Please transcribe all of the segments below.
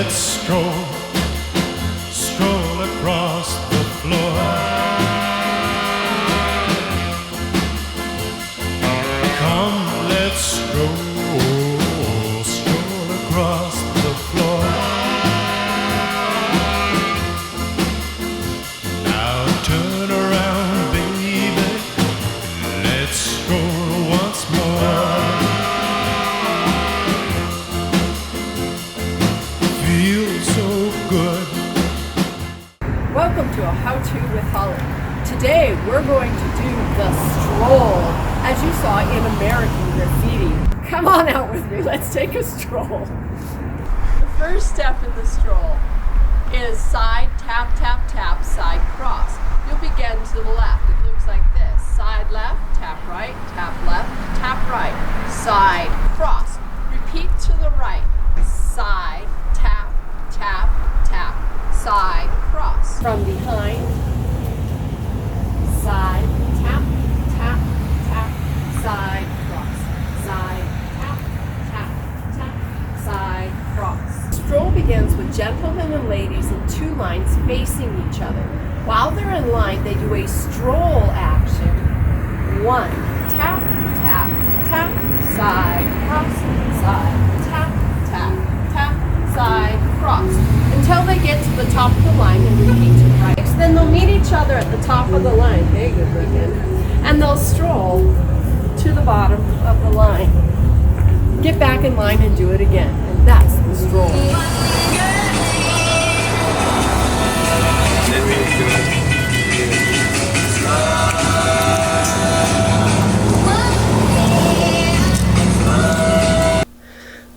let's stroll across the floor. Come, let's stroll across the floor. Now turn around, baby, let's stroll once more. Feels so good. Welcome to a How-To with Holly. Today we're going to do the stroll, as you saw in American Graffiti. Come on out with me, let's take a stroll. The first step in the stroll is side tap, tap, tap, side cross. You'll begin to the left. It looks like this. Side left, tap right, tap left, tap right. Side cross. Repeat to the right. Side, tap, tap, tap. Side cross. From behind. Side, tap, tap, tap. Side cross. Side, tap, tap, tap. Side cross. Stroll begins with gentlemen and ladies in two lines facing each other. While they're in line, they do a stroll action. 1, tap, tap, tap, side, cross, side, tap, tap, tap, side, cross. Until they get to the top of the line and repeat to the right. Then they'll meet each other at the top of the line. Hey, good looking. And they'll stroll to the bottom of the line. Get back in line and do it again. And that's the stroll.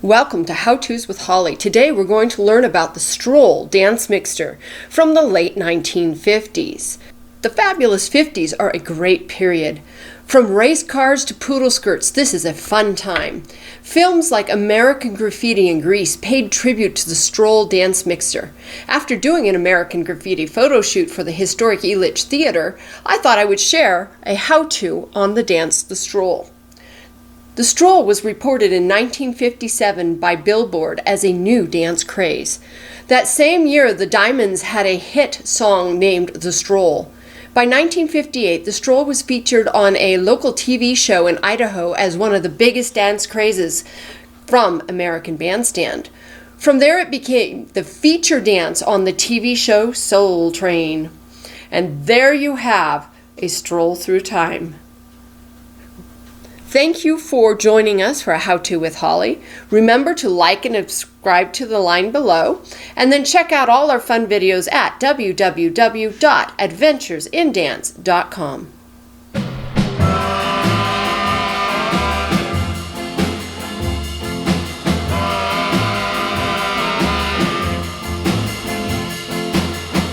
Welcome to How-Tos with Holly. Today we're going to learn about the stroll dance mixture from the late 1950s. The fabulous 50s are a great period. From race cars to poodle skirts, this is a fun time. Films like American Graffiti and Grease paid tribute to the stroll dance mixture. After doing an American Graffiti photo shoot for the historic Elitch Theater, I thought I would share a how-to on the dance The Stroll. The stroll was reported in 1957 by Billboard as a new dance craze. That same year, the Diamonds had a hit song named The Stroll. By 1958, the stroll was featured on a local TV show in Idaho as one of the biggest dance crazes from American Bandstand. From there, it became the feature dance on the TV show Soul Train. And there you have a stroll through time. Thank you for joining us for a How-To with Holly. Remember to like and subscribe to the line below, and then check out all our fun videos at www.adventuresindance.com.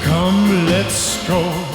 Come, let's stroll